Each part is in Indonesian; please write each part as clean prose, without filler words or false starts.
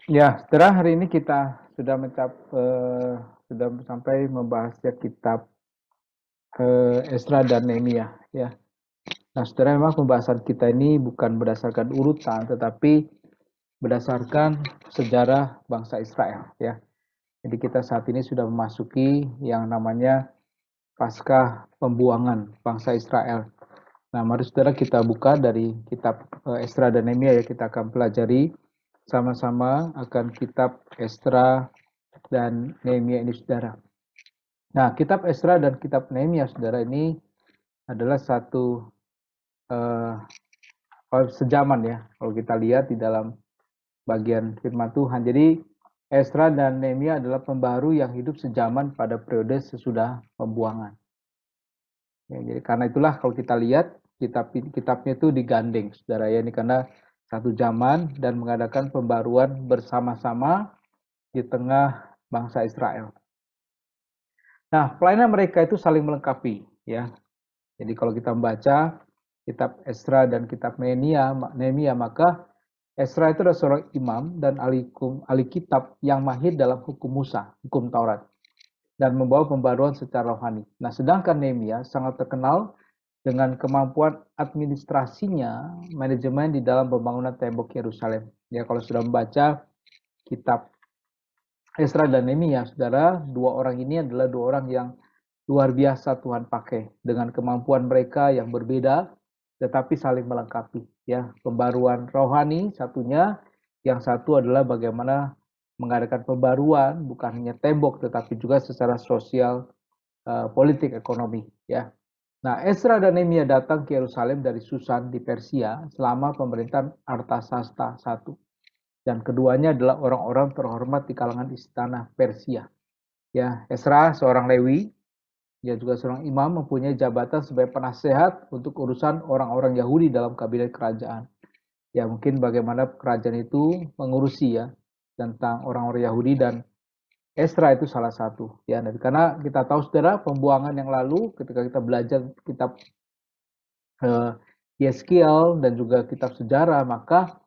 Ya, setelah hari ini kita sudah sampai membahas ya kitab Esra dan Nehemia ya. Nah, saudara, memang pembahasan kita ini bukan berdasarkan urutan, tetapi berdasarkan sejarah bangsa Israel ya. Jadi kita saat ini sudah memasuki yang namanya Paskah pembuangan bangsa Israel. Nah, mari saudara kita buka dari kitab Esra dan Nehemia ya, kita akan pelajari sama-sama akan kitab Esra dan Nehemia ini saudara. Nah, kitab Esra dan kitab Nehemia saudara ini adalah satu uh, sejaman ya, kalau kita lihat di dalam bagian firman Tuhan. Jadi Esra dan Nehemia adalah pembaharu yang hidup sejaman pada periode sesudah pembuangan. Ya, jadi karena itulah kalau kita lihat kitabnya itu digandeng saudara ya, ini karena satu zaman dan mengadakan pembaruan bersama-sama di tengah bangsa Israel. Nah, pelayanan mereka itu saling melengkapi ya. Jadi kalau kita membaca kitab Esra dan kitab Nehemia, maka Esra itu adalah seorang imam dan ahli kitab yang mahir dalam hukum Musa, hukum Taurat, dan membawa pembaruan secara rohani. Nah, sedangkan Nehemia sangat terkenal dengan kemampuan administrasinya, manajemen di dalam pembangunan tembok Yerusalem. Ya, kalau sudah membaca kitab Esra dan Nehemia, saudara, dua orang ini adalah dua orang yang luar biasa Tuhan pakai dengan kemampuan mereka yang berbeda, tetapi saling melengkapi. Ya, pembaruan rohani satunya, yang satu adalah bagaimana mengadakan pembaruan bukan hanya tembok, tetapi juga secara sosial, politik, ekonomi. Ya. Nah, Esra dan Nehemia datang ke Yerusalem dari Susan di Persia selama pemerintahan Artasasta I. Dan keduanya adalah orang-orang terhormat di kalangan istana Persia. Ya, Esra seorang Lewi, dia juga seorang imam, mempunyai jabatan sebagai penasehat untuk urusan orang-orang Yahudi dalam kabinet kerajaan. Ya, mungkin bagaimana kerajaan itu mengurusi ya tentang orang-orang Yahudi, dan Esra itu salah satu. Ya, karena kita tahu saudara, pembuangan yang lalu ketika kita belajar kitab Yeskiel dan juga kitab sejarah, maka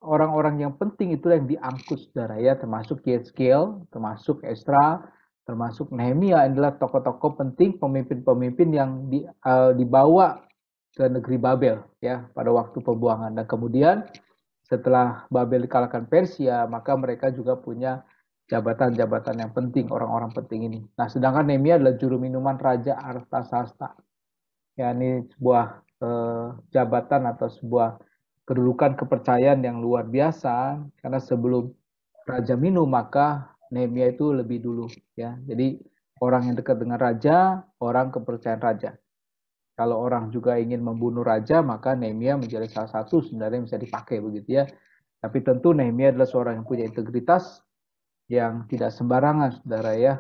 orang-orang yang penting itu yang diangkut saudara ya, termasuk Yeskiel, termasuk Esra, termasuk Nehemia adalah tokoh-tokoh penting, pemimpin-pemimpin yang dibawa ke negeri Babel ya pada waktu pembuangan. Dan kemudian setelah Babel dikalahkan Persia, maka mereka juga punya jabatan-jabatan yang penting, orang-orang penting ini. Nah, sedangkan Nehemia adalah juru minuman Raja Artasasta. Ya, ini sebuah jabatan atau sebuah kedudukan kepercayaan yang luar biasa, karena sebelum raja minum maka Nehemia itu lebih dulu ya. Jadi orang yang dekat dengan raja, orang kepercayaan raja. Kalau orang juga ingin membunuh raja, maka Nehemia menjadi salah satu sebenarnya yang bisa dipakai begitu ya. Tapi tentu Nehemia adalah seorang yang punya integritas, yang tidak sembarangan saudara ya,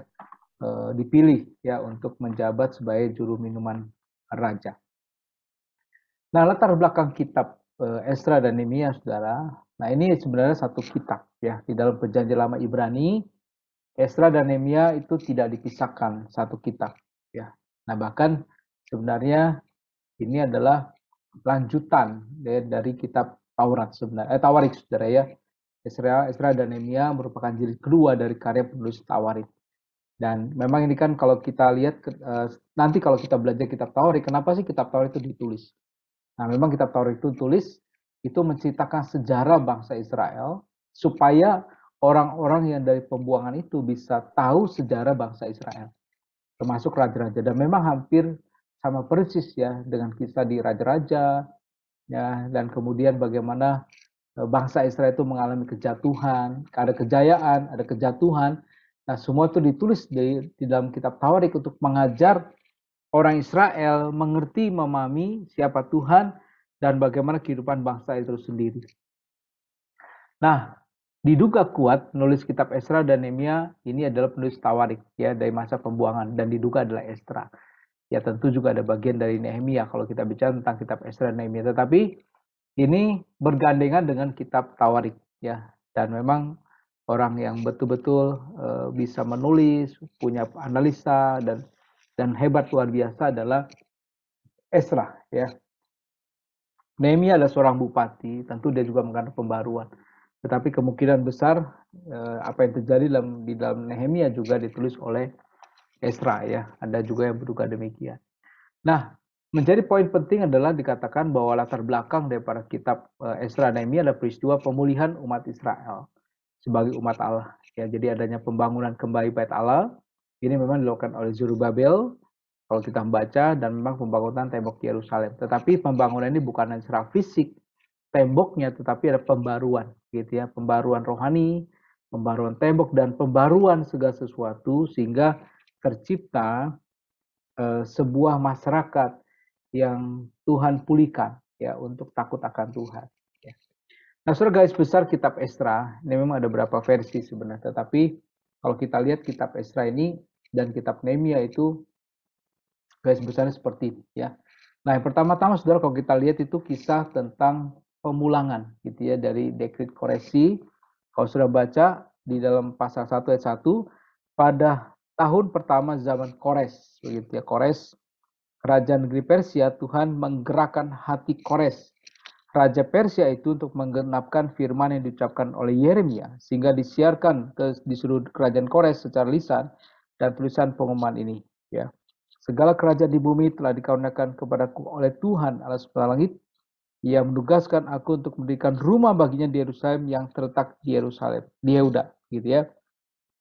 dipilih ya untuk menjabat sebagai juru minuman raja. Nah, latar belakang kitab Esra dan Nehemia, saudara. Nah, ini sebenarnya satu kitab ya. Di dalam Perjanjian Lama Ibrani, Esra dan Nehemia itu tidak dipisahkan satu kitab ya. Nah, bahkan sebenarnya ini adalah lanjutan dari kitab Taurat sebenarnya. Tawarik saudara ya. Esra dan Nehemia merupakan jilid kedua dari karya penulis Tawarik. Dan memang ini kan kalau kita lihat nanti kalau kita belajar kitab Tawarik, kenapa sih kitab Tawarik itu ditulis? Nah, memang kitab Taurat itu tulis itu menceritakan sejarah bangsa Israel supaya orang-orang yang dari pembuangan itu bisa tahu sejarah bangsa Israel, termasuk raja-raja. Dan memang hampir sama persis ya dengan kisah di raja-raja ya, dan kemudian bagaimana bangsa Israel itu mengalami kejatuhan, ada kejayaan, ada kejatuhan. Nah, semua itu ditulis di dalam kitab Tawarik untuk mengajar orang Israel mengerti, memahami siapa Tuhan dan bagaimana kehidupan bangsa itu sendiri. Nah, diduga kuat penulis kitab Esra dan Nehemia ini adalah penulis Tawarik ya dari masa pembuangan, dan diduga adalah Esra. Ya, tentu juga ada bagian dari Nehemia kalau kita bicara tentang kitab Esra dan Nehemia, tetapi ini bergandengan dengan kitab Tawarik ya. Dan memang orang yang betul-betul bisa menulis, punya analisa dan hebat luar biasa adalah Esra ya. Nehemia adalah seorang bupati, tentu dia juga mengadakan pembaruan. Tetapi kemungkinan besar apa yang terjadi di dalam Nehemia juga ditulis oleh Esra ya. Ada juga yang berduga demikian. Nah, menjadi poin penting adalah dikatakan bahwa latar belakang daripada kitab Esra dan Nehemia adalah peristiwa pemulihan umat Israel sebagai umat Allah. Ya, jadi adanya pembangunan kembali bait Allah. Ini memang dilakukan oleh Zerubabel kalau kita membaca, dan memang pembangunan tembok Yerusalem. Tetapi pembangunan ini bukan hanya secara fisik temboknya, tetapi ada pembaruan gitu ya, pembaruan rohani, pembaruan tembok dan pembaruan segala sesuatu sehingga tercipta sebuah masyarakat yang Tuhan pulihkan ya untuk takut akan Tuhan. Ya. Nah, saudara, garis besar kitab Esra ini memang ada beberapa versi sebenarnya, tetapi kalau kita lihat kitab Esra ini dan kitab Nehemia itu garis besarnya seperti ini ya. Nah, yang pertama-tama saudara kalau kita lihat itu kisah tentang pemulangan gitu ya dari dekret Koresi. Kalau sudah baca di dalam pasal 1 ayat 1, pada tahun pertama zaman Kores begitu ya, Kores kerajaan negeri Persia, Tuhan menggerakkan hati Kores raja Persia itu untuk menggenapkan firman yang diucapkan oleh Yeremia sehingga disiarkan di seluruh kerajaan Kores secara lisan dan tulisan pengumuman ini ya. Segala kerajaan di bumi telah dikaruniakan kepadaku oleh Tuhan Allah semesta langit. Ia menugaskan aku untuk mendirikan rumah baginya di Yerusalem yang terletak di Yerusalem, di Yehuda, gitu ya.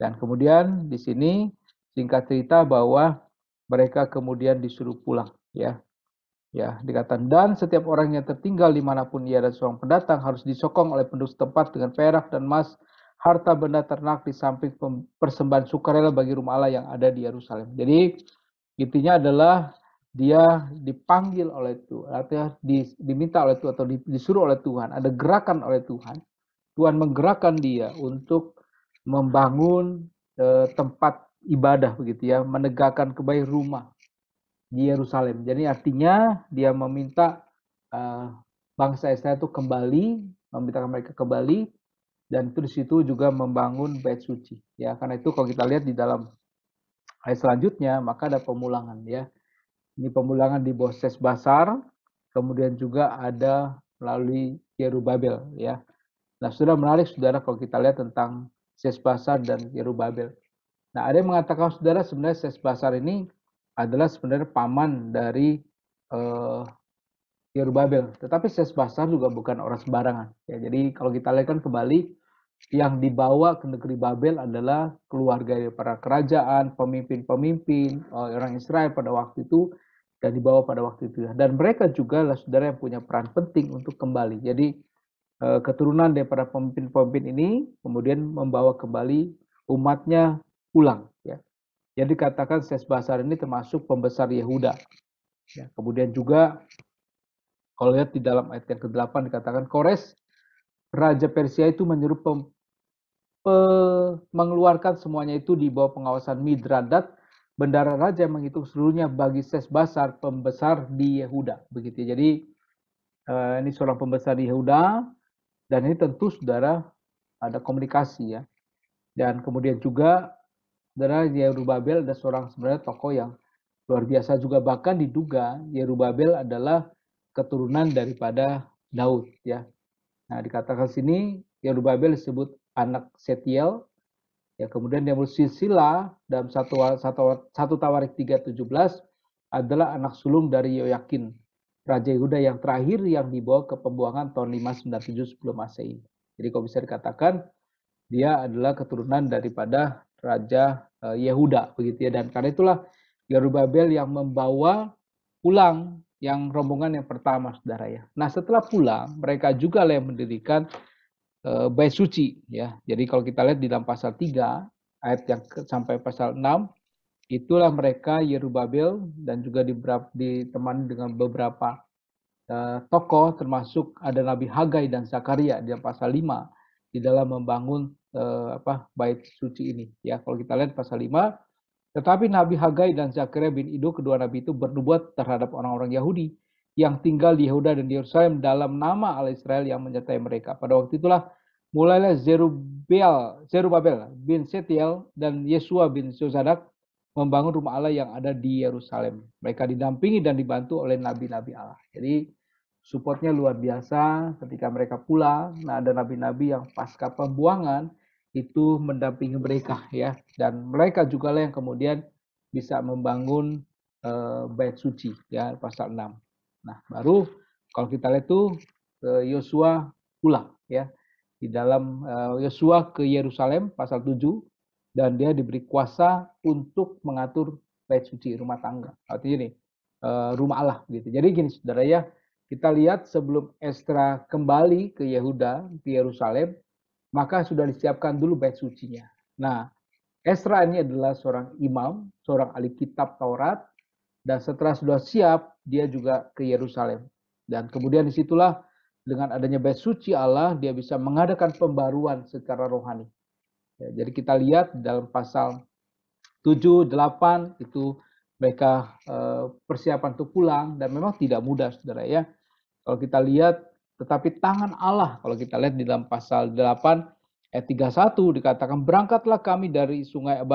Dan kemudian di sini singkat cerita bahwa mereka kemudian disuruh pulang, ya. Ya, dikatakan dan setiap orang yang tertinggal dimanapun ia dan seorang pendatang harus disokong oleh penduduk setempat dengan perak dan emas, harta benda ternak di samping persembahan sukarela bagi rumah Allah yang ada di Yerusalem. Jadi intinya adalah dia dipanggil oleh Tuhan, artinya diminta oleh Tuhan atau disuruh oleh Tuhan, ada gerakan oleh Tuhan. Tuhan menggerakkan dia untuk membangun tempat ibadah begitu ya, menegakkan kembali rumah di Yerusalem. Jadi artinya dia meminta bangsa Israel itu kembali, meminta mereka kembali, dan itu di situ juga membangun bait suci. Ya, karena itu kalau kita lihat di dalam ayat selanjutnya, maka ada pemulangan ya. Ini pemulangan di bawah Sesbasar, kemudian juga ada melalui Yerubabel ya. Nah, sudah menarik saudara kalau kita lihat tentang Sesbasar dan Yerubabel. Nah, ada yang mengatakan saudara sebenarnya Sesbasar ini adalah sebenarnya paman dari Yerubabel. Tetapi Sesbasar juga bukan orang sembarangan. Ya, jadi kalau kita lihat kan kembali yang dibawa ke negeri Babel adalah keluarga para kerajaan, pemimpin-pemimpin orang Israel pada waktu itu dan dibawa pada waktu itu. Dan mereka juga lah saudara yang punya peran penting untuk kembali. Jadi keturunan daripada pemimpin-pemimpin ini kemudian membawa kembali umatnya pulang. Ya. Jadi katakan Sesbasar ini termasuk pembesar Yehuda. Ya, kemudian juga kalau lihat di dalam ayat yang ke-8 dikatakan Kores, Raja Persia itu menyuruh mengeluarkan semuanya itu di bawah pengawasan Midradat, bendara raja yang menghitung seluruhnya bagi Sesbasar, pembesar di Yehuda. Begitu. Jadi ini seorang pembesar di Yehuda, dan ini tentu saudara ada komunikasi ya. Dan kemudian juga saudara Yerubabel ada seorang sebenarnya tokoh yang luar biasa juga, bahkan diduga Yerubabel adalah keturunan daripada Daud ya. Nah, dikatakan sini Yerubabel disebut anak Setiel ya, kemudian dia bersilsilah dalam satu Tawarik 3:17 adalah anak sulung dari Yoyakin Raja Yehuda yang terakhir yang dibawa ke pembuangan tahun 597 sebelum Masehi. Jadi kalau bisa dikatakan dia adalah keturunan daripada Raja Yehuda begitu ya, dan karena itulah Yerubabel yang membawa pulang yang rombongan yang pertama saudara ya. Nah, setelah pulang mereka juga yang mendirikan bait suci ya. Jadi kalau kita lihat di dalam pasal 3 ayat yang sampai pasal 6 itulah mereka Yerubabel dan juga ditemani dengan beberapa tokoh termasuk ada Nabi Hagai dan Zakaria di dalam pasal 5 di dalam membangun bait suci ini ya. Kalau kita lihat pasal 5, tetapi Nabi Hagai dan Zakaria bin Ido kedua nabi itu bernubuat terhadap orang-orang Yahudi yang tinggal di Yehuda dan di Yerusalem dalam nama Allah Israel yang menyertai mereka. Pada waktu itulah mulailah Zerubabel bin Setiel dan Yesua bin Yozadak membangun rumah Allah yang ada di Yerusalem. Mereka didampingi dan dibantu oleh nabi-nabi Allah. Jadi supportnya luar biasa ketika mereka pulang. Nah, ada nabi-nabi yang pasca pembuangan itu mendampingi mereka ya, dan mereka juga lah yang kemudian bisa membangun bait suci ya, pasal 6. Nah, baru kalau kita lihat tuh Yosua pulang ya. Di dalam Yosua ke Yerusalem pasal 7, dan dia diberi kuasa untuk mengatur bait suci, rumah tangga. Artinya nih, rumah Allah gitu. Jadi gini Saudara ya, kita lihat sebelum Esra kembali ke Yehuda, ke Yerusalem, maka sudah disiapkan dulu bait sucinya. Nah, Esra ini adalah seorang imam, seorang ahli kitab Taurat, dan setelah sudah siap, dia juga ke Yerusalem. Dan kemudian disitulah dengan adanya bait suci Allah, dia bisa mengadakan pembaruan secara rohani. Ya, jadi kita lihat dalam pasal 7, 8 itu mereka persiapan untuk pulang, dan memang tidak mudah Saudara ya. Kalau kita lihat, tetapi tangan Allah, kalau kita lihat di dalam pasal 8 ayat 31 dikatakan, berangkatlah kami dari sungai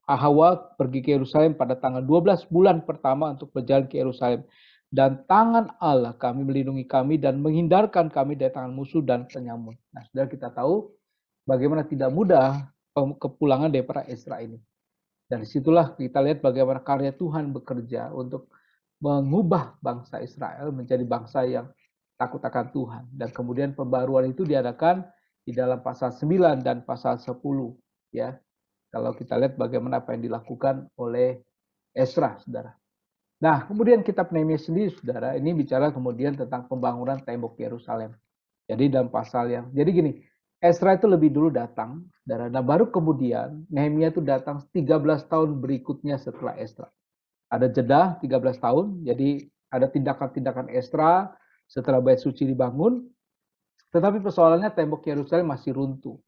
Ahawa pergi ke Yerusalem pada tanggal 12 bulan pertama untuk berjalan ke Yerusalem. Dan tangan Allah kami melindungi kami dan menghindarkan kami dari tangan musuh dan penyamun. Nah, Saudara, kita tahu bagaimana tidak mudah kepulangan daripada Esra ini. Dan disitulah kita lihat bagaimana karya Tuhan bekerja untuk mengubah bangsa Israel menjadi bangsa yang takut akan Tuhan. Dan kemudian pembaruan itu diadakan di dalam pasal 9 dan pasal 10. Ya, kalau kita lihat bagaimana apa yang dilakukan oleh Esra, Saudara. Nah, kemudian kitab Nehemia sendiri, Saudara, ini bicara kemudian tentang pembangunan tembok Yerusalem. Jadi dalam pasal yang, jadi gini, Esra itu lebih dulu datang, dan baru kemudian Nehemia itu datang 13 tahun berikutnya setelah Esra. Ada jeda 13 tahun, jadi ada tindakan-tindakan Esra setelah bait suci dibangun, tetapi persoalannya tembok Yerusalem masih runtuh.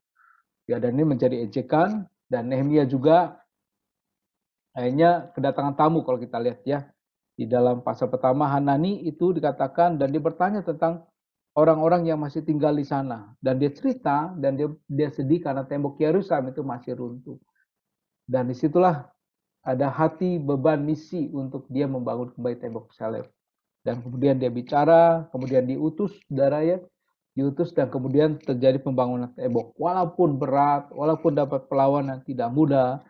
Ya, dan ini menjadi ejekan, dan Nehemia juga akhirnya kedatangan tamu kalau kita lihat ya. Di dalam pasal pertama Hanani itu dikatakan, dan dia bertanya tentang orang-orang yang masih tinggal di sana, dan dia cerita, dan dia sedih karena tembok Yerusalem itu masih runtuh. Dan disitulah ada hati beban misi untuk dia membangun kembali tembok Yerusalem. Dan kemudian dia bicara, kemudian diutus saudara ya, diutus, dan kemudian terjadi pembangunan tembok. Walaupun berat, walaupun dapat perlawanan tidak mudah,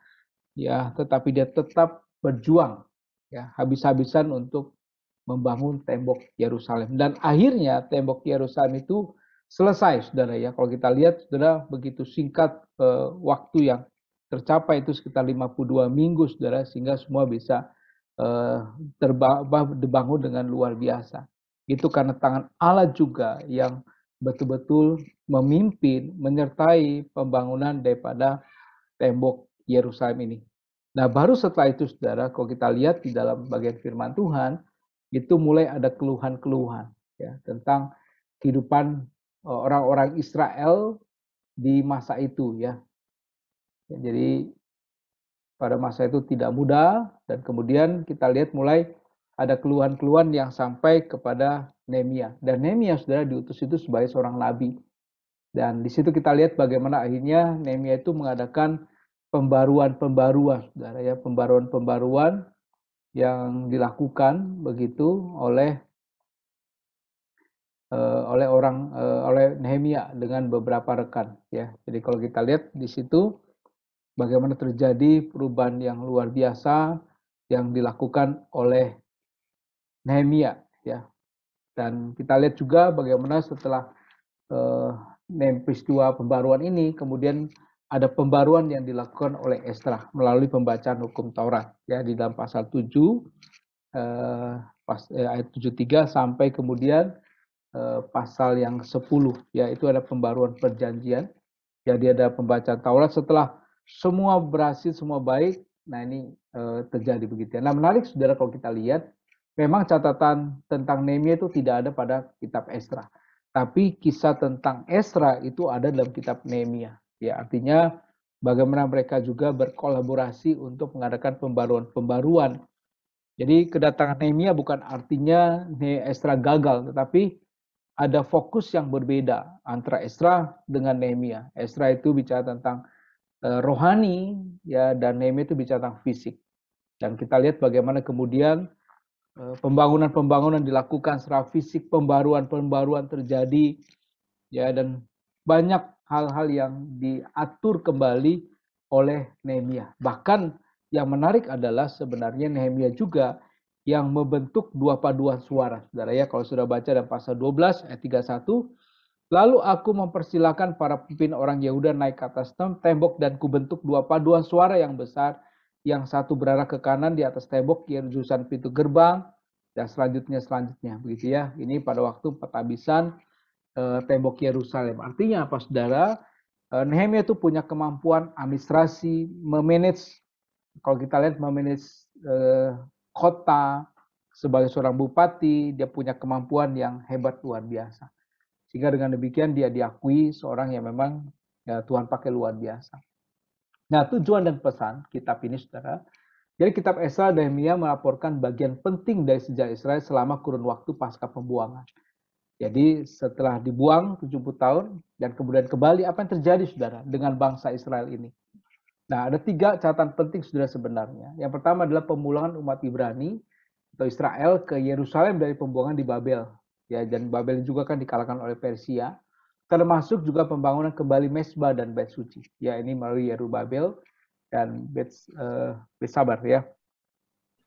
ya, tetapi dia tetap berjuang ya habis-habisan untuk membangun tembok Yerusalem, dan akhirnya tembok Yerusalem itu selesai Saudara ya. Kalau kita lihat Saudara, begitu singkat waktu yang tercapai itu sekitar 52 minggu Saudara, sehingga semua bisa dibangun dengan luar biasa. Itu karena tangan Allah juga yang betul-betul memimpin, menyertai pembangunan daripada tembok Yerusalem ini. Nah, baru setelah itu Saudara, kalau kita lihat di dalam bagian firman Tuhan, itu mulai ada keluhan-keluhan ya tentang kehidupan orang-orang Israel di masa itu ya. Jadi pada masa itu tidak mudah, dan kemudian kita lihat mulai ada keluhan-keluhan yang sampai kepada Nehemia. Dan Nehemia Saudara diutus itu sebagai seorang nabi. Dan di situ kita lihat bagaimana akhirnya Nehemia itu mengadakan pembaruan-pembaruan, Saudara ya, pembaruan-pembaruan yang dilakukan begitu oleh Nehemia dengan beberapa rekan ya. Jadi kalau kita lihat di situ bagaimana terjadi perubahan yang luar biasa yang dilakukan oleh Nehemia ya. Dan kita lihat juga bagaimana setelah peristiwa pembaruan ini, kemudian ada pembaruan yang dilakukan oleh Esra melalui pembacaan hukum Taurat ya di dalam pasal 7 ayat 73 sampai kemudian pasal yang 10 ya, itu ada pembaruan perjanjian. Jadi ada pembacaan Taurat setelah semua berhasil, semua baik. Nah, ini terjadi begitu ya. Nah, menarik Saudara kalau kita lihat, memang catatan tentang Nehemia itu tidak ada pada kitab Esra. Tapi kisah tentang Esra itu ada dalam kitab Nehemia. Ya, artinya bagaimana mereka juga berkolaborasi untuk mengadakan pembaruan-pembaruan. Jadi kedatangan Nehemia bukan artinya Esra gagal, tetapi ada fokus yang berbeda antara Esra dengan Nehemia. Esra itu bicara tentang rohani ya, dan Nehemia itu bicara tentang fisik. Dan kita lihat bagaimana kemudian pembangunan-pembangunan dilakukan secara fisik, pembaruan-pembaruan terjadi, ya, dan banyak hal-hal yang diatur kembali oleh Nehemia. Bahkan yang menarik adalah sebenarnya Nehemia juga yang membentuk dua paduan suara. Saudara ya, kalau sudah baca dalam pasal 12 ayat 31, lalu aku mempersilahkan para pemimpin orang Yehuda naik ke atas tembok dan kubentuk dua paduan suara yang besar, yang satu berarah ke kanan di atas tembok jurusan pintu gerbang, dan selanjutnya begitu ya. Ini pada waktu penghabisan tembok Yerusalem. Artinya apa, saudara? Nehemia itu punya kemampuan administrasi, memanage, kalau kita lihat memanage kota sebagai seorang bupati, dia punya kemampuan yang hebat luar biasa. Sehingga dengan demikian dia diakui seorang yang memang ya, Tuhan pakai luar biasa. Nah, tujuan dan pesan kitab ini, saudara. Jadi kitab Esra dan Nehemia melaporkan bagian penting dari sejarah Israel selama kurun waktu pasca pembuangan. Jadi setelah dibuang 70 tahun dan kemudian kembali, apa yang terjadi, saudara, dengan bangsa Israel ini? Nah, ada 3 catatan penting, saudara, sebenarnya. Yang pertama adalah pemulangan umat Ibrani atau Israel ke Yerusalem dari pembuangan di Babel. Ya, dan Babel juga kan dikalahkan oleh Persia. Termasuk juga pembangunan kembali Mesbah dan Bait Suci. Ya, ini melalui Yerubabel dan Beit Sabar ya.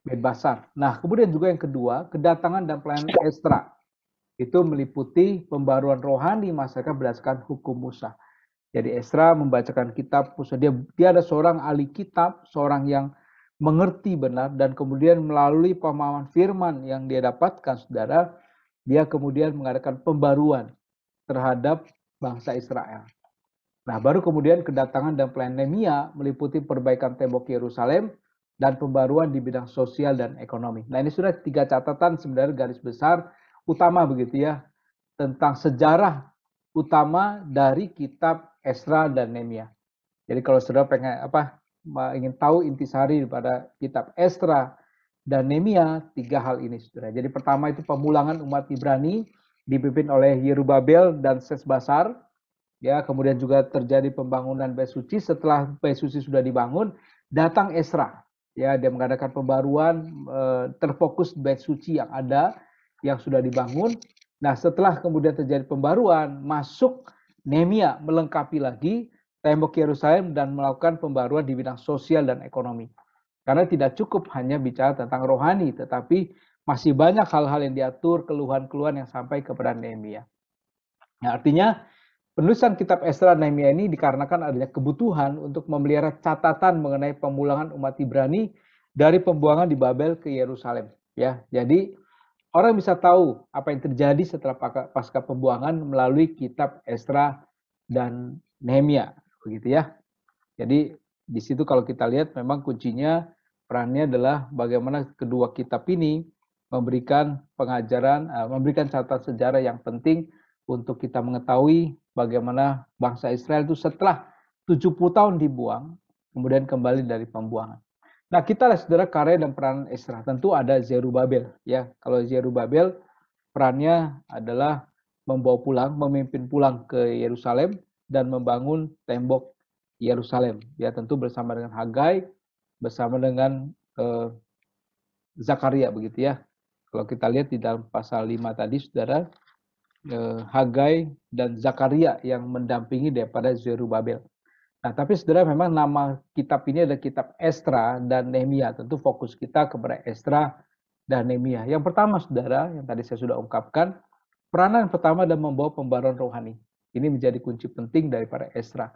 Beit Basar. Nah, kemudian juga yang kedua, kedatangan dan pelayanan Esra. Itu meliputi pembaruan rohani masyarakat berdasarkan hukum Musa. Jadi Esra membacakan kitab Musa. Dia ada seorang ahli kitab, seorang yang mengerti benar, dan kemudian melalui pemahaman firman yang dia dapatkan, saudara, dia kemudian mengadakan pembaruan terhadap bangsa Israel. Nah, baru kemudian kedatangan dan pelayanan Nehemia meliputi perbaikan tembok Yerusalem dan pembaruan di bidang sosial dan ekonomi. Nah, ini sudah 3 catatan sebenarnya garis besar utama begitu ya, tentang sejarah utama dari kitab Esra dan Nehemia. Jadi kalau saudara ingin tahu intisari pada kitab Esra dan Nehemia, 3 hal ini, saudara. Jadi pertama itu pemulangan umat Ibrani dipimpin oleh Yerubabel dan Sesbasar. Ya, kemudian juga terjadi pembangunan Bait Suci. Setelah Bait Suci sudah dibangun, datang Esra. Ya, dia mengadakan pembaruan, terfokus Bait Suci yang ada, yang sudah dibangun. Nah, setelah kemudian terjadi pembaruan, masuk Nehemia melengkapi lagi tembok Yerusalem dan melakukan pembaruan di bidang sosial dan ekonomi. Karena tidak cukup hanya bicara tentang rohani, tetapi masih banyak hal-hal yang diatur, keluhan-keluhan yang sampai kepada Nehemia. Nah, artinya penulisan kitab Esra dan Nehemia ini dikarenakan adanya kebutuhan untuk memelihara catatan mengenai pemulangan umat Ibrani dari pembuangan di Babel ke Yerusalem. Ya, jadi orang bisa tahu apa yang terjadi setelah pasca pembuangan melalui kitab Esra dan Nehemia, begitu ya. Jadi di situ kalau kita lihat memang kuncinya, perannya adalah bagaimana kedua kitab ini memberikan pengajaran, memberikan catatan sejarah yang penting untuk kita mengetahui bagaimana bangsa Israel itu setelah 70 tahun dibuang, kemudian kembali dari pembuangan. Nah, kita lihat, saudara, karya dan peran Esra. Tentu ada Zerubabel. Ya, kalau Zerubabel perannya adalah memimpin pulang ke Yerusalem dan membangun tembok Yerusalem. Ya, tentu bersama dengan Hagai, bersama dengan Zakaria, begitu ya. Kalau kita lihat di dalam pasal 5 tadi, saudara, Hagai dan Zakaria yang mendampingi daripada Zerubabel. Nah, tapi saudara, memang nama kitab ini adalah kitab Esra dan Nehemia. Tentu fokus kita kepada Esra dan Nehemia. Yang pertama, saudara, yang tadi saya sudah ungkapkan, peranan pertama adalah membawa pembaruan rohani. Ini menjadi kunci penting daripada Esra.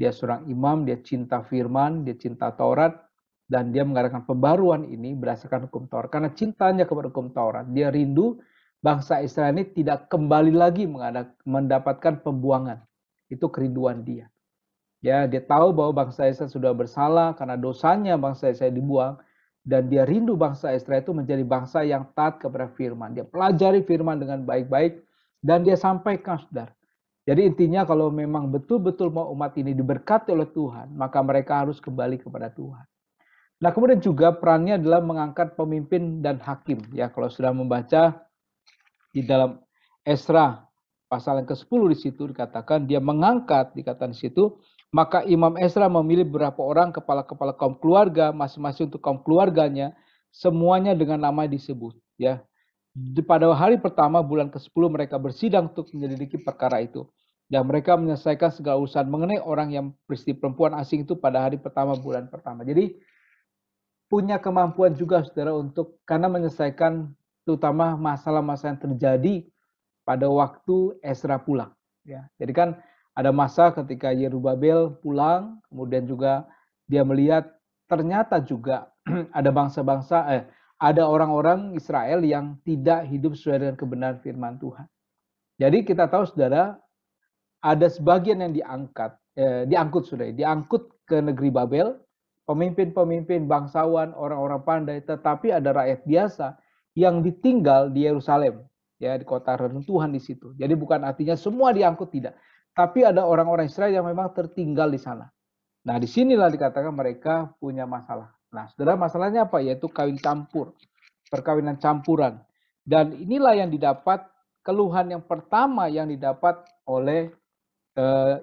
Dia seorang imam, dia cinta firman, dia cinta Taurat, dan dia mengadakan pembaruan ini berdasarkan hukum Taurat. Karena cintanya kepada hukum Taurat, dia rindu bangsa Israel ini tidak kembali lagi mendapatkan pembuangan. Itu kerinduan dia. Ya, dia tahu bahwa bangsa Israel sudah bersalah karena dosanya bangsa Israel dibuang, dan dia rindu bangsa Israel itu menjadi bangsa yang taat kepada firman. Dia pelajari firman dengan baik-baik dan dia sampaikan, saudara. Jadi intinya kalau memang betul-betul mau umat ini diberkati oleh Tuhan, maka mereka harus kembali kepada Tuhan. Nah, kemudian juga perannya adalah mengangkat pemimpin dan hakim. Ya, kalau sudah membaca di dalam Esra pasal yang ke-10 di situ dikatakan dia mengangkat, dikatakan di situ, maka Imam Esra memilih beberapa orang kepala-kepala kaum keluarga, masing-masing untuk kaum keluarganya, semuanya dengan nama disebut. ya. Pada hari pertama bulan ke-10 mereka bersidang untuk menyelidiki perkara itu. Dan mereka menyelesaikan segala urusan mengenai orang yang perempuan asing itu pada hari pertama bulan pertama. Jadi punya kemampuan juga saudara untuk karena menyelesaikan terutama masalah-masalah yang terjadi pada waktu Ezra pulang. Ya, jadi kan ada masa ketika Yerubabel pulang, kemudian juga dia melihat ternyata juga ada bangsa-bangsa, ada orang-orang Israel yang tidak hidup sesuai dengan kebenaran firman Tuhan. Jadi kita tahu saudara, ada sebagian yang diangkut ke negeri Babel, pemimpin-pemimpin bangsawan, orang-orang pandai, tetapi ada rakyat biasa yang ditinggal di Yerusalem, ya di kota rentuhan di situ. Jadi bukan artinya semua diangkut, tidak, tapi ada orang-orang Israel yang memang tertinggal di sana. Nah, disinilah dikatakan mereka punya masalah. Nah, saudara, masalahnya apa? Yaitu kawin campur, perkawinan campuran. Dan inilah yang didapat, keluhan yang pertama yang didapat oleh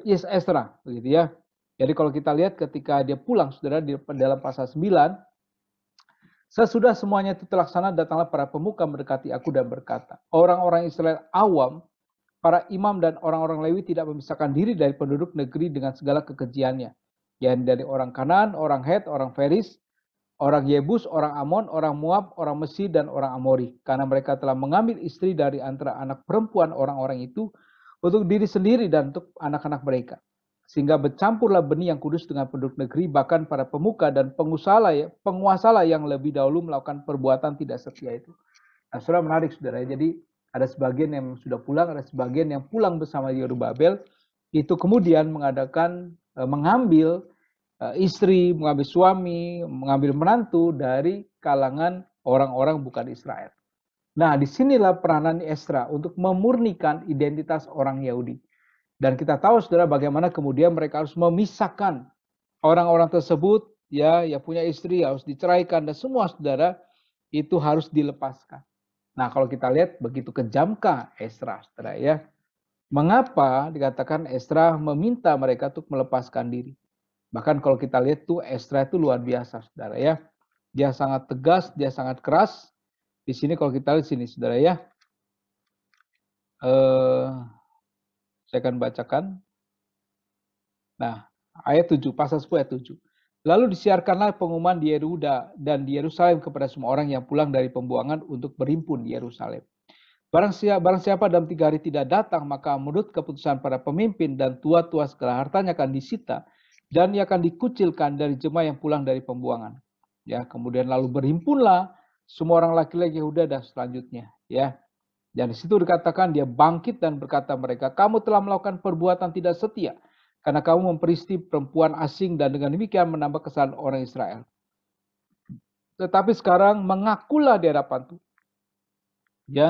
Ezra, begitu ya. Jadi kalau kita lihat ketika dia pulang, saudara, di dalam pasal 9, sesudah semuanya itu terlaksana, datanglah para pemuka mendekati aku dan berkata, orang-orang Israel awam, para imam dan orang-orang Lewi tidak memisahkan diri dari penduduk negeri dengan segala kekejiannya. Yang dari orang Kanaan, orang Het, orang Feris, orang Yebus, orang Amon, orang Moab, orang Mesir, dan orang Amori. Karena mereka telah mengambil istri dari antara anak perempuan orang-orang itu untuk diri sendiri dan untuk anak-anak mereka. Sehingga bercampurlah benih yang kudus dengan penduduk negeri, bahkan para pemuka dan penguasa yang lebih dahulu melakukan perbuatan tidak setia itu. Nah, saudara, menarik saudara. Jadi ada sebagian yang sudah pulang, ada sebagian yang pulang bersama Yerubabel, itu kemudian mengambil istri, mengambil suami, mengambil menantu dari kalangan orang-orang bukan Israel. Nah, disinilah peranan Ezra untuk memurnikan identitas orang Yahudi. Dan kita tahu saudara bagaimana kemudian mereka harus memisahkan orang-orang tersebut, ya punya istri harus diceraikan, dan semua saudara itu harus dilepaskan. Nah, kalau kita lihat begitu kejamkah Ezra, saudara ya. Mengapa dikatakan Ezra meminta mereka untuk melepaskan diri? Bahkan kalau kita lihat tuh Ezra itu luar biasa, saudara ya. Dia sangat tegas, dia sangat keras. Di sini kalau kita lihat sini, saudara ya. Saya akan bacakan. Nah, ayat 7, pasal 10 ayat 7. Lalu disiarkanlah pengumuman di Yehuda dan di Yerusalem kepada semua orang yang pulang dari pembuangan untuk berhimpun di Yerusalem. Barang siapa dalam 3 hari tidak datang, maka menurut keputusan para pemimpin dan tua-tua segala hartanya akan disita dan ia akan dikucilkan dari jemaah yang pulang dari pembuangan. Ya, kemudian lalu berhimpunlah semua orang laki-laki Yehuda dan selanjutnya, ya. Dan di situ dikatakan dia bangkit dan berkata mereka, kamu telah melakukan perbuatan tidak setia karena kamu memperisti perempuan asing dan dengan demikian menambah kesalahan orang Israel. Tetapi sekarang mengakulah di hadapan Tuhan. Ya,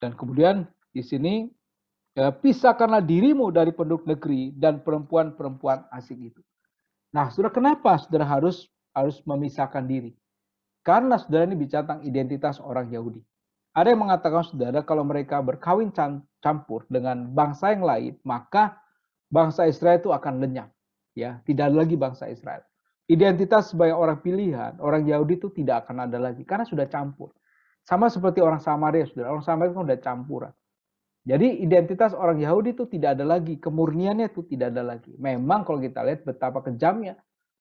dan kemudian di sini pisahkanlah dirimu dari penduduk negeri dan perempuan-perempuan asing itu. Nah, saudara, kenapa saudara harus memisahkan diri? Karena saudara ini bicara tentang identitas orang Yahudi. Ada yang mengatakan saudara kalau mereka berkawin campur dengan bangsa yang lain, maka bangsa Israel itu akan lenyap. Ya, tidak ada lagi bangsa Israel. Identitas sebagai orang pilihan, orang Yahudi itu tidak akan ada lagi karena sudah campur. Sama seperti orang Samaria, saudara. Orang Samaria itu sudah campuran. Jadi identitas orang Yahudi itu tidak ada lagi, kemurniannya itu tidak ada lagi. Memang kalau kita lihat betapa kejamnya,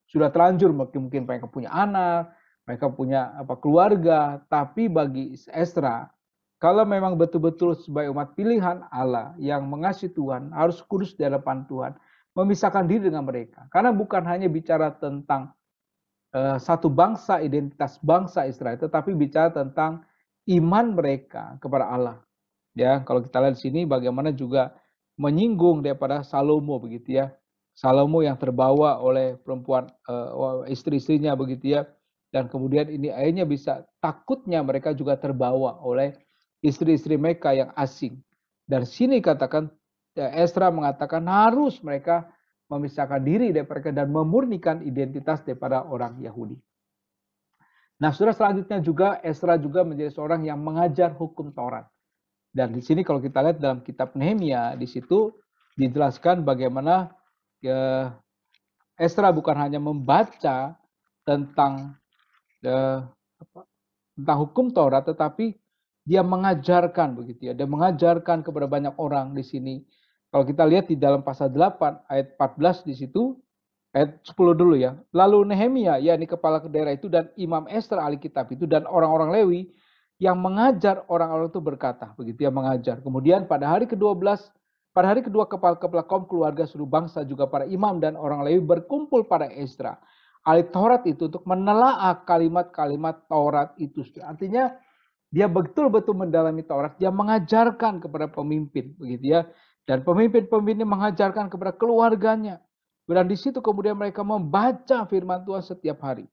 sudah terlanjur mungkin mereka punya anak, mereka punya keluarga, tapi bagi Ezra, kalau memang betul-betul sebagai umat pilihan Allah yang mengasihi Tuhan, harus kudus di hadapan Tuhan, memisahkan diri dengan mereka. Karena bukan hanya bicara tentang satu bangsa, identitas bangsa Israel, tetapi bicara tentang iman mereka kepada Allah. Ya, kalau kita lihat di sini bagaimana juga menyinggung daripada Salomo begitu ya. Salomo yang terbawa oleh perempuan istri-istrinya begitu ya. Dan kemudian ini akhirnya bisa takutnya mereka juga terbawa oleh istri-istri mereka yang asing. Dari sini katakan Ezra mengatakan harus mereka memisahkan diri dari mereka dan memurnikan identitas daripada orang Yahudi. Nah, saudara, selanjutnya juga Ezra juga menjadi seorang yang mengajar hukum Taurat. Dan di sini kalau kita lihat dalam kitab Nehemia, di situ dijelaskan bagaimana Ezra bukan hanya membaca tentang hukum Taurat, tetapi dia mengajarkan begitu ya. Dia mengajarkan kepada banyak orang di sini. Kalau kita lihat di dalam pasal 8 ayat 14 di situ, ayat 10 dulu ya. Lalu Nehemia, yakni kepala daerah itu, dan Imam Esra ahli kitab itu, dan orang-orang Lewi yang mengajar orang-orang itu berkata, begitu ya, mengajar. Kemudian pada hari ke-12, pada hari kedua kepala-kepala kaum keluarga seluruh bangsa juga para imam dan orang Lewi berkumpul pada Esra ahli Taurat itu untuk menelaah kalimat-kalimat Taurat itu. Artinya dia betul-betul mendalami Taurat, dia mengajarkan kepada pemimpin, begitu ya. Dan pemimpin-pemimpin mengajarkan kepada keluarganya. Dan di situ kemudian mereka membaca firman Tuhan setiap hari.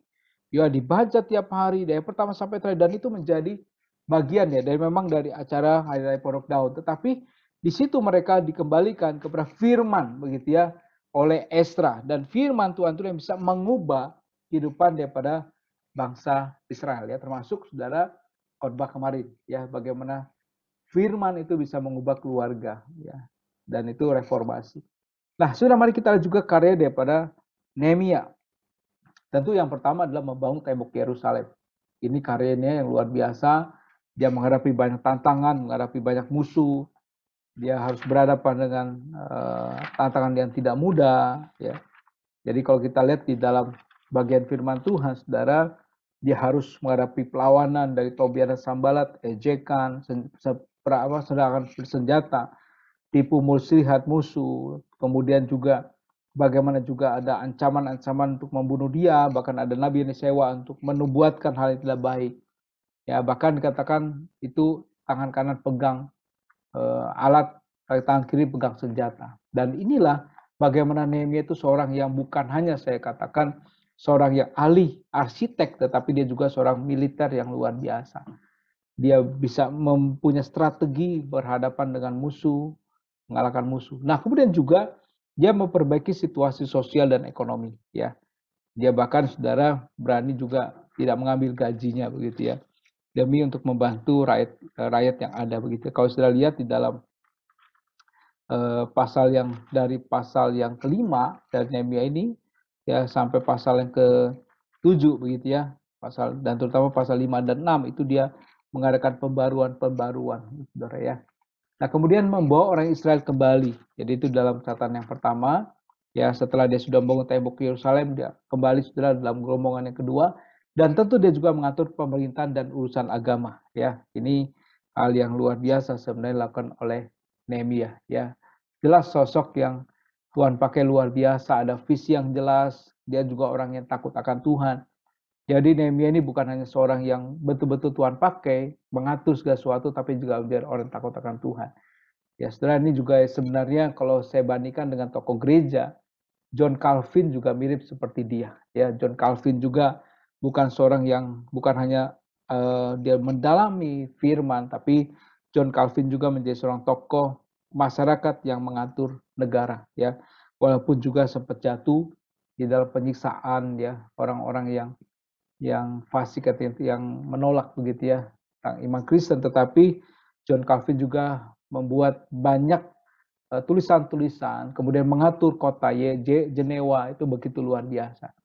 Ya, dibaca tiap hari dari pertama sampai terakhir, dan itu menjadi bagian ya dari memang dari acara Hari Raya Pondok Daun. Tetapi di situ mereka dikembalikan kepada firman, begitu ya, oleh Esra, dan firman Tuhan itu yang bisa mengubah kehidupan daripada bangsa Israel ya, termasuk saudara khotbah kemarin ya, bagaimana firman itu bisa mengubah keluarga ya, dan itu reformasi. Nah, sudah mari kita lihat juga karya daripada Nehemia. Tentu yang pertama adalah membangun tembok Yerusalem. Ini karyanya yang luar biasa. Dia menghadapi banyak tantangan, menghadapi banyak musuh. Dia harus berhadapan dengan tantangan yang tidak mudah ya. Jadi kalau kita lihat di dalam bagian firman Tuhan, saudara, dia harus menghadapi perlawanan dari Tobia dan Sambalat, ejekan, serangan bersenjata, tipu muslihat musuh, kemudian juga bagaimana juga ada ancaman-ancaman untuk membunuh dia, bahkan ada nabi yang disewa untuk menubuatkan hal yang tidak baik. Ya, bahkan dikatakan itu tangan kanan pegang alat, tangan kiri pegang senjata. Dan inilah bagaimana Nehemia itu seorang yang bukan hanya saya katakan seorang yang ahli arsitek, tetapi dia juga seorang militer yang luar biasa. Dia bisa mempunyai strategi berhadapan dengan musuh, mengalahkan musuh. Nah, kemudian juga dia memperbaiki situasi sosial dan ekonomi ya. Dia bahkan saudara berani juga tidak mengambil gajinya begitu ya, demi untuk membantu rakyat yang ada begitu. Kalau saudara lihat di dalam pasal yang kelima dari Nehemia ini ya sampai pasal yang ke-7 begitu ya. Pasal, dan terutama pasal 5 dan 6 itu dia mengadakan pembaruan saudara ya. Nah, kemudian membawa orang Israel kembali. Jadi itu dalam catatan yang pertama. Ya, setelah dia sudah membangun tembok Yerusalem, dia kembali saudara dalam rombongan yang kedua. Dan tentu dia juga mengatur pemerintahan dan urusan agama. Ya, ini hal yang luar biasa sebenarnya dilakukan oleh Nehemia. Ya, jelas sosok yang Tuhan pakai luar biasa. Ada visi yang jelas. Dia juga orang yang takut akan Tuhan. Jadi Nehemia ini bukan hanya seorang yang betul-betul Tuhan pakai mengatur segala sesuatu, tapi juga menjadi orang takut akan Tuhan. Ya, saudara, ini juga sebenarnya kalau saya bandingkan dengan tokoh gereja, John Calvin juga mirip seperti dia. Ya, John Calvin juga bukan seorang yang bukan hanya dia mendalami firman, tapi John Calvin juga menjadi seorang tokoh masyarakat yang mengatur negara. Ya, walaupun juga sempat jatuh di dalam penyiksaan ya, orang-orang yang fasik atau yang menolak begitu ya iman Kristen, tetapi John Calvin juga membuat banyak tulisan-tulisan, kemudian mengatur kota Jenewa itu begitu luar biasa.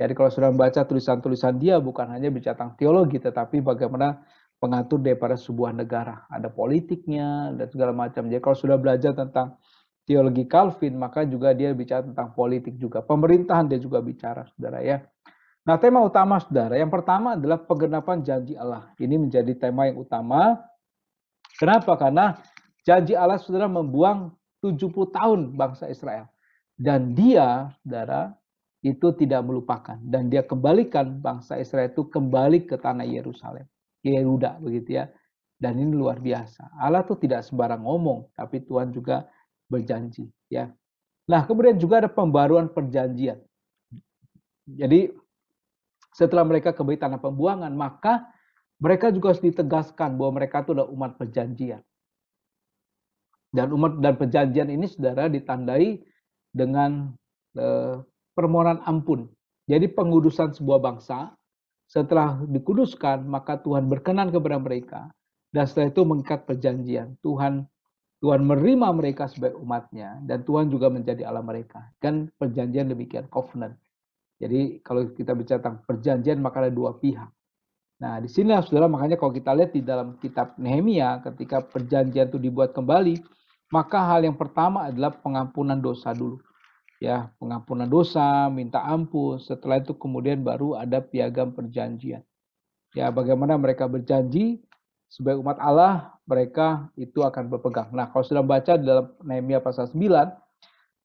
Jadi kalau sudah membaca tulisan-tulisan dia bukan hanya bicara tentang teologi, tetapi bagaimana mengatur daripada sebuah negara, ada politiknya dan segala macam. Jadi kalau sudah belajar tentang teologi Calvin, maka juga dia bicara tentang politik juga, pemerintahan dia juga bicara, saudara ya. Nah, tema utama saudara, yang pertama adalah penggenapan janji Allah. Ini menjadi tema yang utama. Kenapa? Karena janji Allah saudara membuang 70 tahun bangsa Israel. Dan dia, saudara, itu tidak melupakan. Dan dia kembalikan bangsa Israel itu kembali ke tanah Yerusalem. Yehuda begitu ya. Dan ini luar biasa. Allah itu tidak sembarang ngomong, tapi Tuhan juga berjanji. Ya. Nah, kemudian juga ada pembaruan perjanjian. Jadi setelah mereka kembali tanah pembuangan, maka mereka juga harus ditegaskan bahwa mereka itu adalah umat perjanjian. Dan umat dan perjanjian ini saudara ditandai dengan permohonan ampun. Jadi pengudusan sebuah bangsa setelah dikuduskan, maka Tuhan berkenan kepada mereka. Dan setelah itu mengikat perjanjian. Tuhan menerima mereka sebagai umatnya. Dan Tuhan juga menjadi Allah mereka. Kan perjanjian demikian, covenant. Jadi kalau kita bicara tentang perjanjian, maka ada dua pihak. Nah, di sini saudara, makanya kalau kita lihat di dalam kitab Nehemia, ketika perjanjian itu dibuat kembali, maka hal yang pertama adalah pengampunan dosa dulu. Ya, pengampunan dosa, minta ampun, setelah itu kemudian baru ada piagam perjanjian. Ya, bagaimana mereka berjanji sebagai umat Allah, mereka itu akan berpegang. Nah, kalau sudah baca dalam Nehemia pasal 9,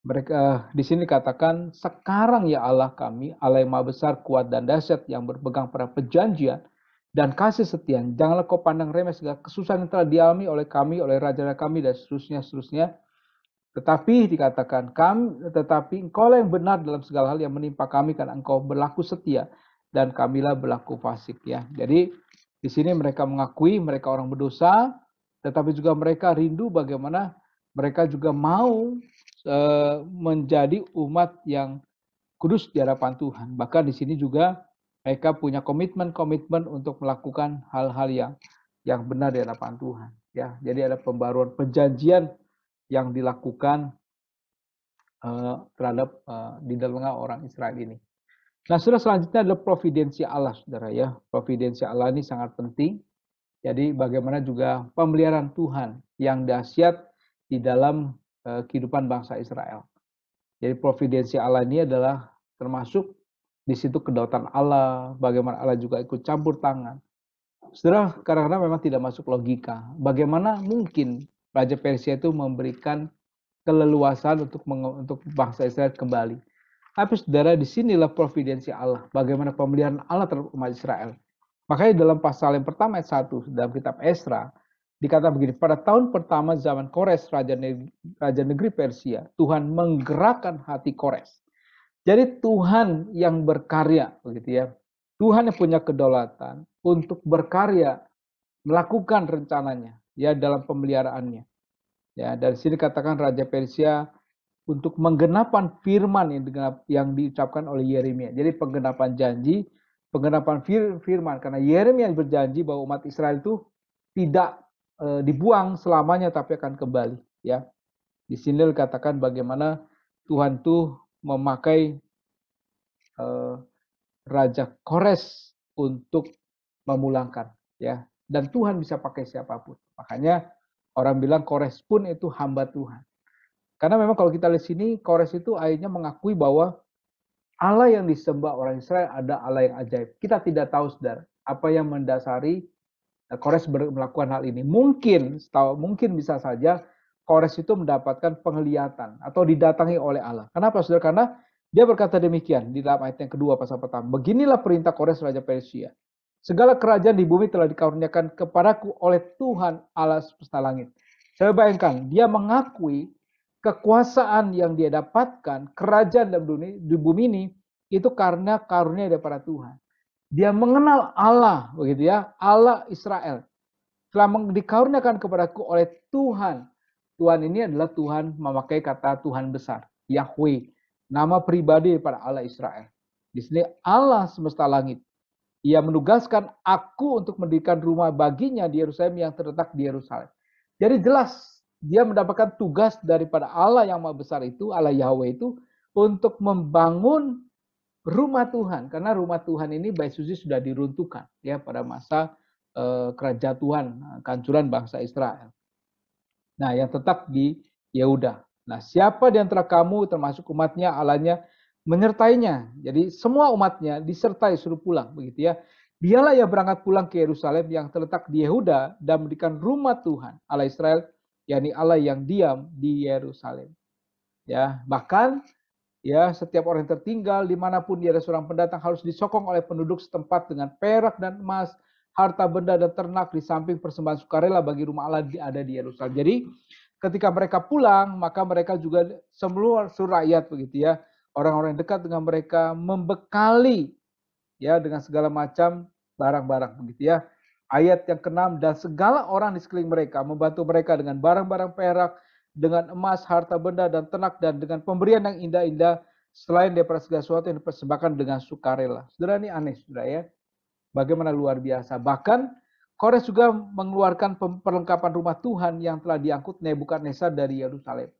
mereka di sini katakan, sekarang ya Allah kami, Allah yang maha besar, kuat dan dahsyat, yang berpegang pada perjanjian dan kasih setia. Janganlah kau pandang remeh segala kesusahan yang telah dialami oleh kami, oleh raja kami, dan seterusnya. Tetapi dikatakan, tetapi engkau yang benar dalam segala hal yang menimpa kami, karena engkau berlaku setia dan kamilah berlaku fasik. Ya, jadi di sini mereka mengakui mereka orang berdosa, tetapi juga mereka rindu bagaimana mereka juga mau menjadi umat yang kudus di hadapan Tuhan. Bahkan di sini juga mereka punya komitmen untuk melakukan hal-hal yang benar di hadapan Tuhan. Ya, jadi ada pembaruan perjanjian yang dilakukan terhadap di dalam orang Israel ini. Nah, saudara, selanjutnya adalah providensi Allah, saudara ya. Providensi Allah ini sangat penting. Jadi bagaimana juga pemeliharaan Tuhan yang dahsyat di dalam kehidupan bangsa Israel. Jadi providensi Allah ini adalah termasuk di situ kedaulatan Allah, bagaimana Allah juga ikut campur tangan. Saudara, kadang-kadang memang tidak masuk logika. Bagaimana mungkin Raja Persia itu memberikan keleluasan untuk bangsa Israel kembali. Tapi saudara, disinilah providensi Allah. Bagaimana pemeliharaan Allah terhadap umat Israel. Makanya dalam pasal yang pertama ayat 1 dalam kitab Esra, dikatakan begini, pada tahun pertama zaman Kores, Raja negeri Persia, Tuhan menggerakkan hati Kores. Jadi Tuhan yang berkarya, begitu ya. Tuhan yang punya kedaulatan untuk berkarya, melakukan rencananya, ya, dalam pemeliharaannya. Ya, dari sini katakan Raja Persia untuk menggenapan firman yang diucapkan oleh Yeremia. Jadi penggenapan janji, penggenapan firman, karena Yeremia berjanji bahwa umat Israel itu tidak dibuang selamanya tapi akan kembali. Ya, di sini dikatakan bagaimana Tuhan tuh memakai Raja Kores untuk memulangkan, ya. Dan Tuhan bisa pakai siapapun. Makanya orang bilang Kores pun itu hamba Tuhan. Karena memang kalau kita lihat sini, Kores itu akhirnya mengakui bahwa Allah yang disembah orang Israel ada Allah yang ajaib. Kita tidak tahu, saudara, apa yang mendasari Kores melakukan hal ini. Mungkin bisa saja Kores itu mendapatkan penglihatan atau didatangi oleh Allah. Kenapa, saudara? Karena dia berkata demikian di dalam ayat yang kedua pasal pertama. Beginilah perintah Kores Raja Persia. Segala kerajaan di bumi telah dikaruniakan kepadaku oleh Tuhan Allah semesta langit. Saya bayangkan, dia mengakui kekuasaan yang dia dapatkan, kerajaan di bumi ini, itu karena karunia daripada Tuhan. Dia mengenal Allah, begitu ya, Allah Israel. Telah dikaruniakan kepadaku oleh Tuhan. Tuhan ini adalah Tuhan, memakai kata Tuhan besar, Yahweh, nama pribadi daripada Allah Israel. Di sini Allah semesta langit. Ia menugaskan aku untuk mendirikan rumah baginya di Yerusalem yang terletak di Yerusalem. Jadi jelas dia mendapatkan tugas daripada Allah yang maha besar itu, Allah Yahweh itu, untuk membangun rumah Tuhan. Karena rumah Tuhan ini baik suci sudah diruntuhkan ya pada masa kerajaan Tuhan, kehancuran bangsa Israel. Nah, yang tetap di Yehuda. Nah, siapa di antara kamu termasuk umatnya, Allahnya, menyertainya. Jadi semua umatnya disertai suruh pulang, begitu ya. Biarlah ia berangkat pulang ke Yerusalem yang terletak di Yehuda dan mendirikan rumah Tuhan, Allah Israel, yakni Allah yang diam di Yerusalem. Ya, bahkan ya setiap orang yang tertinggal dimanapun dia ada seorang pendatang harus disokong oleh penduduk setempat dengan perak dan emas, harta benda dan ternak di samping persembahan sukarela bagi rumah Allah ada di Yerusalem. Jadi ketika mereka pulang, maka mereka juga seluruh rakyat begitu ya, orang-orang yang dekat dengan mereka membekali ya dengan segala macam barang-barang begitu ya. Ayat yang ke-6, dan segala orang di sekeliling mereka membantu mereka dengan barang-barang perak, dengan emas, harta benda dan ternak, dan dengan pemberian yang indah-indah selain daripada segala sesuatu yang dipersembahkan dengan sukarela. Saudara, ini aneh, saudara ya. Bagaimana luar biasa. Bahkan Kores juga mengeluarkan perlengkapan rumah Tuhan yang telah diangkut Nebukadnezar dari Yerusalem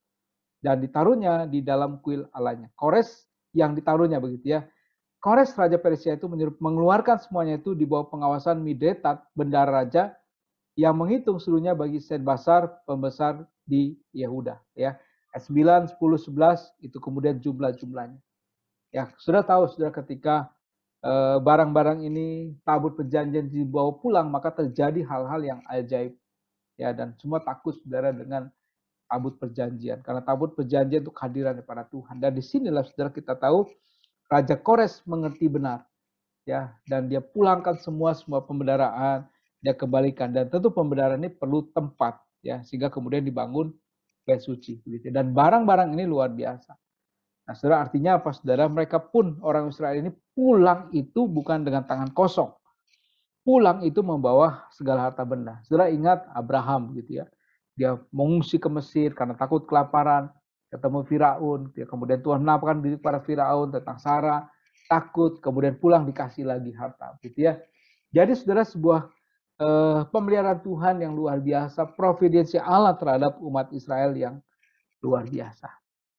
dan ditaruhnya di dalam kuil Allahnya. Kores yang ditaruhnya begitu ya. Kores Raja Persia itu mengeluarkan semuanya itu di bawah pengawasan Midretat, bendahara raja, yang menghitung seluruhnya bagi Senbasar, pembesar di Yehuda. Ya, 9, 10, 11 itu kemudian jumlah-jumlahnya. Ya, sudah tahu sudah ketika barang-barang ini tabut perjanjian dibawa pulang, maka terjadi hal-hal yang ajaib. Ya, dan semua takut saudara dengan tabut perjanjian, karena tabut perjanjian itu kehadiran daripada Tuhan. Dan disinilah saudara kita tahu Raja Kores mengerti benar, ya, dan dia pulangkan semua pembendaraan, dia kembalikan, dan tentu pembendaraan ini perlu tempat, ya, sehingga kemudian dibangun bait suci, gitu. Dan barang-barang ini luar biasa. Nah, saudara, artinya apa, saudara? Mereka pun orang Israel ini pulang itu bukan dengan tangan kosong, pulang itu membawa segala harta benda. Saudara ingat Abraham, gitu ya, dia mengungsi ke Mesir karena takut kelaparan, ketemu Firaun, ya, kemudian Tuhan menampakkan diri kepada Firaun tentang Sarah, takut, kemudian pulang dikasih lagi harta, gitu ya. Jadi saudara, sebuah pemeliharaan Tuhan yang luar biasa, providensi Allah terhadap umat Israel yang luar biasa.